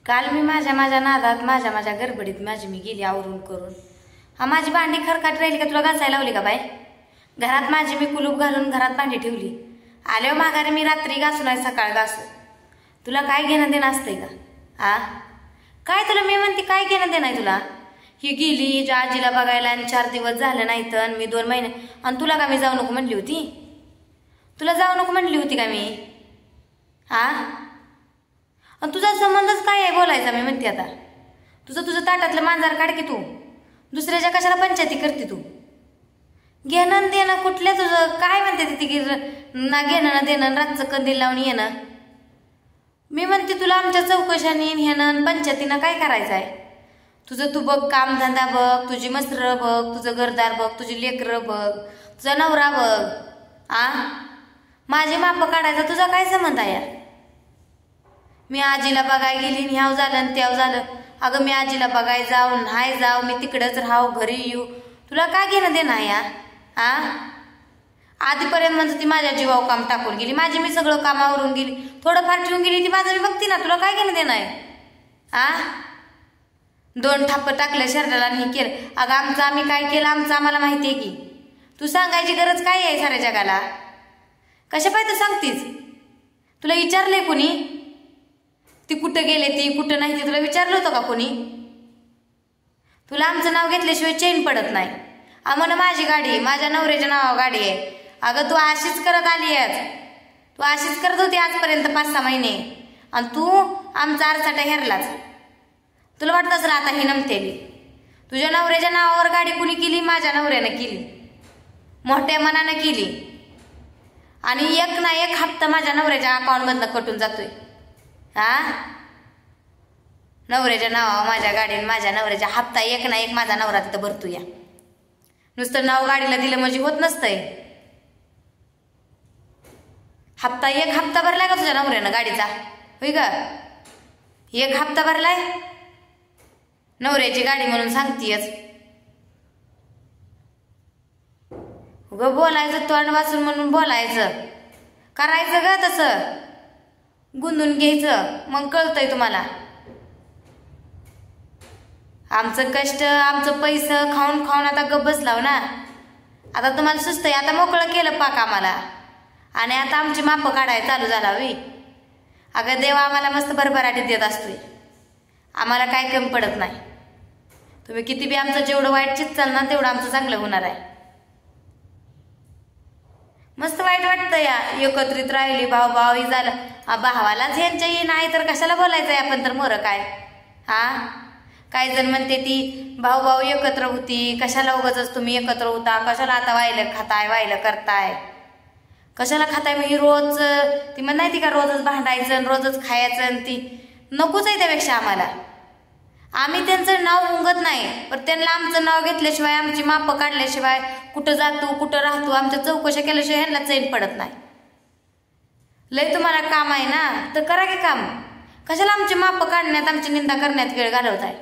काल मी माझ्या नादात माझ्या गडबडीत मी गेली आवरून करून. हा माझी भांडी खरकाट राहिली का तुला घासायला लावली का बाय? घरात माझी मी कुलूप घालून घरात भांडी ठेवली. आल्यावर माघारी मी रात्री घासू नाही सकाळ घासू. तुला काय घेणं देणं असतंय का? आ काय तुला मी म्हणते काय घेणं देणं आहे तुला? ही गेली हिच्या आजीला बघायला आणि 4 दिवस झालं नाही तर मी 2 महिने. आणि तुला का मी जाऊ नको म्हणली होती? तुला जाऊ नको म्हणली होती का मी? हा तुझा संबंधच काय आहे बोलायचा? मी म्हणते आता तुझं ताटातलं मांजर काढ की तू. दुसऱ्याच्या कशाला पंचायती करते तू? घेणं देणं कुठल्या तुझं काय म्हणते ती ना घेणं ना देणं रातचं कंदील लावून येणं. मी म्हणते तुला आमच्या चौकशाने ह्यानं पंचायतीनं काय करायचं आहे? तुझं तू बघ, कामधंदा बघ, तुझी मस्तर बघ, तुझं घरदार बघ, तुझी लेकरं बघ, तुझा नवरा बघ. माझी माप काढायचा तुझा काय संबंध आहे? मी आजीला बघाय गेली ह्याव झालं आणि त्याव झालं. अगं मी आजीला बघाय जाऊ नाही जाऊ मी तिकडंच राहू घरी येऊ तुला काय घेणं देणं आहे यार? आधीपर्यंत म्हणजे ती माझ्या जीवावर काम टाकून गेली. माझी मी सगळं कामावरून गेली, थोडंफार ठेवून गेली ती माझं मी बघते ना. तुला काय घेणं देणं आहे? 2 थाप टाकल्या शरीराला आणि हे केलं. अगं आमचं आम्ही काय केलं आमचं आम्हाला माहिती आहे की. तू सांगायची गरज काय आहे साऱ्या जगाला? कशा पाहिजे तू सांगतीस? तुला विचारलंय कोणी? ती कुठं गेले ती कुठं नाही ती तुला विचारलं होतं का कोणी? तुला आमचं नाव घेतल्याशिवाय चैन पडत नाही. आम्हाला माझी गाडी आहे, माझ्या नवऱ्याच्या नावावर गाडी आहे. अगं तू अशीच करत आली आहेस. तू अशीच करत होती आजपर्यंत 5-6 महिने आणि तू आमचा आरसाटा हेरलाच. तुला वाटत असेल आता ही नमतेली. तुझ्या नवऱ्याच्या नावावर गाडी कुणी केली? माझ्या नवऱ्यानं केली, मोठ्या मनानं केली. आणि एक ना एक हप्ता माझ्या नवऱ्याच्या अकाउंटमधनं कटून जातोय. नवऱ्याच्या नावावर माझ्या गाडीने माझ्या नवऱ्याच्या हप्ता एक ना एक माझा नवरा तिथं भरतो. या नुसतं नाव गाडीला दिलं म्हणजे होत नसतंय. एक हप्ता भरलाय का तुझ्या नवऱ्यानं गाडीचा? होय का? 1 हप्ता भरलाय नवऱ्याची गाडी म्हणून सांगतीयच. ग बोलायचं तोंड वाचून म्हणून बोलायचं, करायचं ग तसं गुंदून घ्यायचं मग कळतंय तुम्हाला. आमचं कष्ट आमचं पैसं खाऊन खाऊन आता गप बसलाव ना. आता तुम्हाला सुस्त आहे, आता मोकळं केलं पाक आम्हाला आणि आता आमची माप काढायला चालू झाला. वी अगं देवा आम्हाला मस्त भरभराटीत देत असतोय. आम्हाला काय कमी पडत नाही. तुम्ही किती बी आमचं जेवढं वाईट चित्ताल ना तेवढं आमचं चांगलं होणार आहे. मस्त वाईट वाटतं या एकत्रित राहिली भाऊ भाऊ झालं. भावालाच यांच्या ही नाही तर कशाला बोलायचंय आपण तर मोर काय? काही जण म्हणते ती भाऊ भाऊ एकत्र होती कशाला उगाच तुम्ही एकत्र होता कशाला आता वायलं खाताय वायलं करताय कशाला खाताय? मग ही रोज ती म्हण नाही ती का रोजच भांडायचं रोजच खायचं आणि ती नकोच आहे. त्यापेक्षा आम्हाला आम्ही त्यांचं नाव उंगत नाही पण त्यांना आमचं नाव घेतल्याशिवाय आमची माप काढल्याशिवाय कुठं जातो कुठं राहतो आमच्या चौकशा केल्याशिवाय ह्यांना चैन पडत नाही. लय तुम्हाला काम आहे ना तर करा की काम. कशाला आमची माप काढण्यात आमची निंदा करण्यात वेळ घालवताय?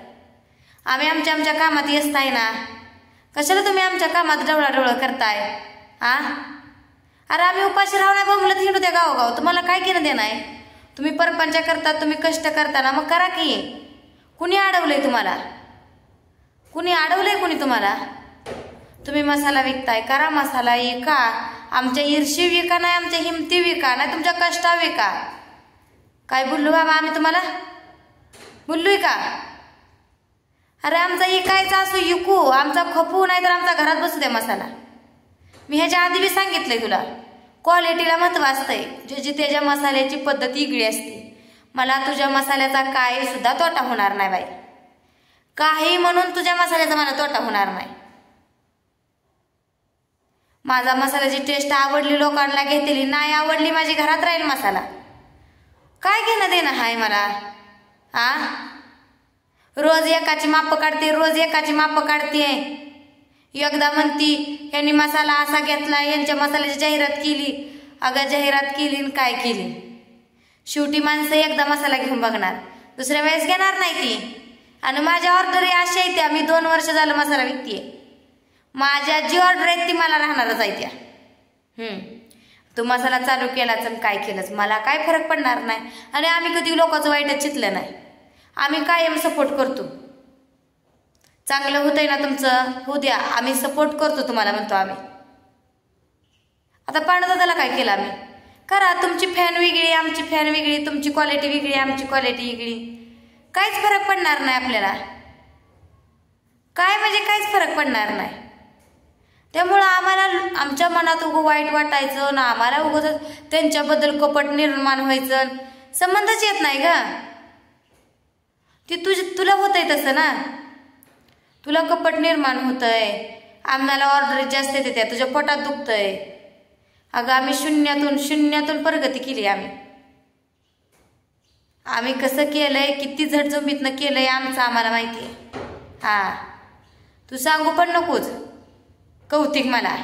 आम्ही आमच्या कामात व्यस्त आहे ना. कशाला तुम्ही आमच्या कामात डवळाडवळं करताय? अरे आम्ही उपाशी राहू नाही बोंबलत हिंडू त्या गावोगाव. तुम्हाला काय केलं देणं आहे? तुम्ही परपंच करता तुम्ही कष्ट करता ना मग करा की. कुणी अडवलंय तुम्हाला? कुणी अडवलंय कुणी तुम्हाला? तुम्ही मसाला विकताय करा मसाला विका. आमच्या ईर्षी विका नाही आमच्या हिमती विका नाही तुमच्या कष्टा विका. काय बोललो बाबा आम्ही तुम्हाला? बोललोय का? अरे आमचा इकायचा असू इकू आमचा खपू नाही तर आमचा घरात बसू द्या मसाला. मी ह्याच्या आधी बी सांगितलंय तुला क्वालिटीला महत्व असतंय. ज्याची त्याच्या मसाल्याची पद्धत वेगळी असते. मला तुझ्या मसाल्याचा काही सुद्धा तोटा होणार नाही बाई. काही म्हणून तुझ्या मसाल्याचा मला तोटा होणार नाही. माझा मसाल्याची टेस्ट आवडली लोकांना घेतली नाही आवडली माझी घरात राहील मसाला. काय घेणं देणं हाय मला? रोज एकाची माप काढते रोज एकाची माप काढते. एकदा म्हणती यांनी मसाला असा घेतला यांच्या मसाल्याची जाहिरात केली. अगं जाहिरात केली काय केली? शेवटी माणसं एकदा मसाला घेऊन बघणार दुसऱ्या वेळेस घेणार नाही ती. आणि माझ्या ऑर्डर अशा आहेत त्या मी 2 वर्ष झालं मसाला विकते. माझ्या जी ऑर्डर आहेत ती मला राहणारच आहे त्या. तू मसाला चालू केलाच आणि काय केलंच मला काय फरक पडणार नाही. आणि आम्ही कधी लोकांचं वाईटच चितलं नाही. आम्ही कायम सपोर्ट करतो. चांगलं होतंय ना तुमचं, होऊ द्या, आम्ही सपोर्ट करतो तुम्हाला म्हणतो आम्ही. आता पांडुदादाला काय केलं आम्ही? करा, तुमची फॅन वेगळी, आमची फॅन वेगळी, तुमची क्वालिटी वेगळी, आमची क्वालिटी वेगळी, काहीच फरक पडणार नाही आपल्याला. काय म्हणजे काहीच फरक पडणार नाही. त्यामुळं आम्हाला आमच्या मनात उगं वाईट वाटायचं ना, आम्हाला उगं त्यांच्याबद्दल कपट निर्माण व्हायचं, संबंधच येत नाही ग. ती तुला होतंय तसं ना, तुला कपट निर्माण होतंय, आम्हाला ऑर्डर जास्त येते, त्या तुझ्या पोटात दुखतंय. अगं आम्ही शून्यातून प्रगती केली. आम्ही कसं केलंय, किती झटझुमीतनं केलंय आमचं आम्हाला माहिती आहे. हा, तू सांगू पण नकोच कौतिक मला.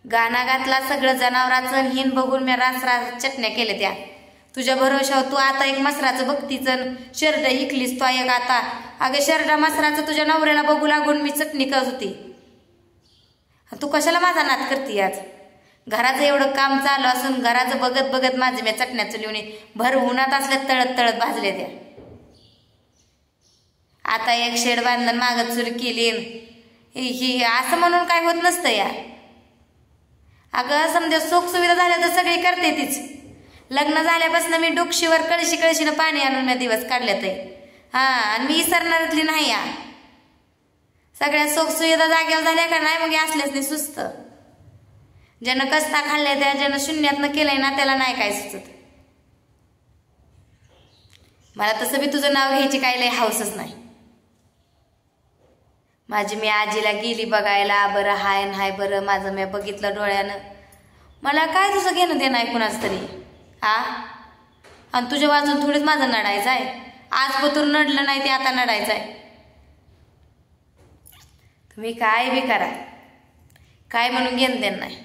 गाणा घातला सगळं जनावराचं, हिन बघून मी रास चटण्या केल्या त्या तुझ्या भरोशावर. तू आता एक मसराचं बघतीचं शर्ट इकलीस तू एक आता. अगं शर्टा मसराचं तुझ्या नवऱ्याला बघू लागून मी चटणी करत होती. तू कशाला माझा नाद करती? आज घराचं एवढं काम चालू असून घराचं बघत बघत माझे मी चटण्या चुलीवणी भर उन्हात असल्या तळत तळत भाजले त्या. आता एक शेड बांधून मागत चूल केली ही असं म्हणून काय होत नसतं या. अगं समजा सुख सुविधा झाल्या तर सगळी करते तीच. लग्न झाल्यापासून मी डोक्षीवर कळशीनं पाणी आणून मी दिवस काढल्यात आहे. हा, आणि मी विसरणाऱ्यातली नाही या. सगळ्या सुख सुविधा जाग्यावर झाल्या का नाही मग असल्याच नाही सुस्त. ज्यानं कस्ता खाल्ल्या त्या, ज्यानं शून्यातनं केलंय ना त्याला नाही काय सुचत. मला तसं बी तुझं नाव घ्यायची काय लय हौसच नाही. माझी मी आजीला गेली बघायला, बरं हाय नाय बरं माझं मी बघितलं डोळ्यानं. मला काय तुझं घेणं देणं आहे कुणाच तरी. हा, आणि तुझ्या वाचून थोडीच माझं नडायचं आहे. आज पतूर नडलं नाही ते आता नडायचं आहे. तुम्ही काय बी करा, काय म्हणून घेणं देणं नाही.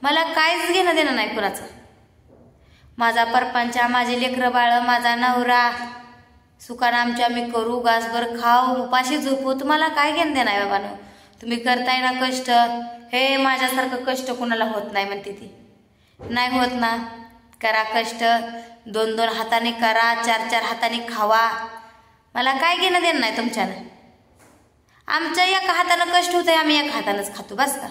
मला काहीच घेणं देणं नाही कुणाचं. माझा परपंच, माझे लेकरं बाळ, माझा नवरा सुखानं आमच्या आम्ही करू, गासभर खाऊ, उपाशी झोपू, तुम्हाला काय घेणं देणं आहे बाबांनो. तुम्ही करताय ना कष्ट, हे माझ्यासारखं कष्ट कुणाला होत नाही म्हणते ती. नाही होत ना, करा कष्ट, 2-2 हाताने करा, 4-4 हाताने खावा. मला काय घेणं देणं नाही तुमच्यानं. आमच्या एका हातानं कष्ट होतंय, आम्ही एका हातानंच खातो बस का.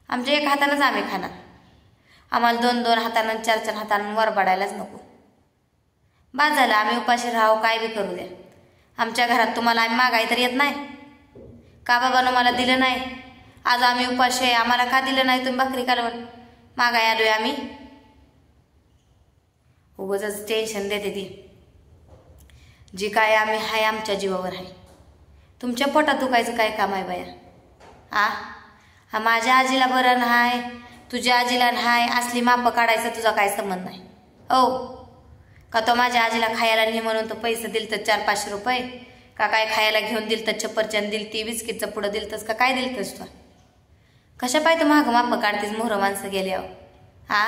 आमच्या एका हातानंच आम्ही खाणार. आम्हाला 2-2 हातानं 4-4 हातानं वरबाडायलाच नको. बाद झालं, आम्ही उपाशी राहू, काय बी करू द्या. आमच्या घरात तुम्हाला आम्ही मागाय तर येत नाही का? बाबानं मला दिलं नाही, आज आम्ही उपाशी आहे, आम्हाला का दिलं नाही तुम्ही भाकरी कालवण? मागाय आलोय आम्ही. उगाच टेन्शन देते ती. जी काय आम्ही हाय आमच्या जीवावर आहे. तुमच्या पोटात दुखायचं काय काम आहे बाया? हा, माझ्या आजीला बरं नाही, तुझ्या आजीला नाही, असली मापं काढायचं तुझा काय संबंध नाही. ओ का तो माझ्या आजीला खायला नाही म्हणून तो पैसे दिल तर 400-500 रुपये का काय खायला घेऊन दिल तर चप्परचंद दिल ती बिस्किटचं पुढं दिलतस का काय दिलतस तू? कशा पाहिजे मागं मापं काढतेस मोहरं माणसं गेल्यावर? हा,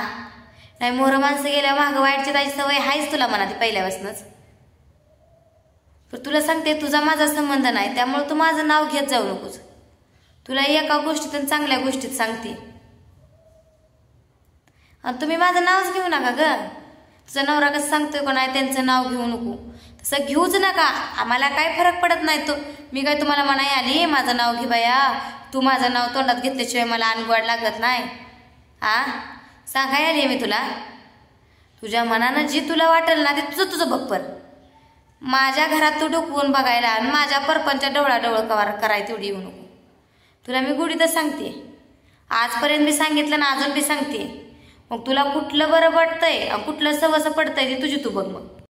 नाही मोहरं माणसं गेल्यावर मागं वाईटची जायची सवय आहेच तुला म्हणा ती पहिल्यापासूनच. पण तुला सांगते तुझा माझा संबंध नाही, त्यामुळे तू माझं नाव घेत जाऊ नकोस. तुला एका गोष्टीतून चांगल्या गोष्टीत सांगते. आणि तुम्ही माझं नावच घेऊ नका ग. तुझा नवरा कसं सांगतोय का नाही त्यांचं नाव घेऊ नको, तसं घेऊच नका. आम्हाला काय फरक पडत नाही. तो मी काय तुम्हाला म्हणाय आली माझं नाव घे बाया, तू माझं नाव तोंडात घेतल्याशिवाय मला अनगोड लागत नाही. हा, सांगाय आली मी तुला. तुझ्या मनानं जी तुला वाटेल ना ते तुझं बघपर. माझ्या घरात तू डोकवून बघायला आणि माझ्या परपंच्या डवळाडवळ कवार कराय तेवढी येऊ नको. तुला मी गुढीतच सांगते, आजपर्यंत मी सांगितलं ना अजून बी सांगते. मग तुला कुठलं बरं पडतंय कुठलं सवस पडतंय ते तुझी तू बघ मग.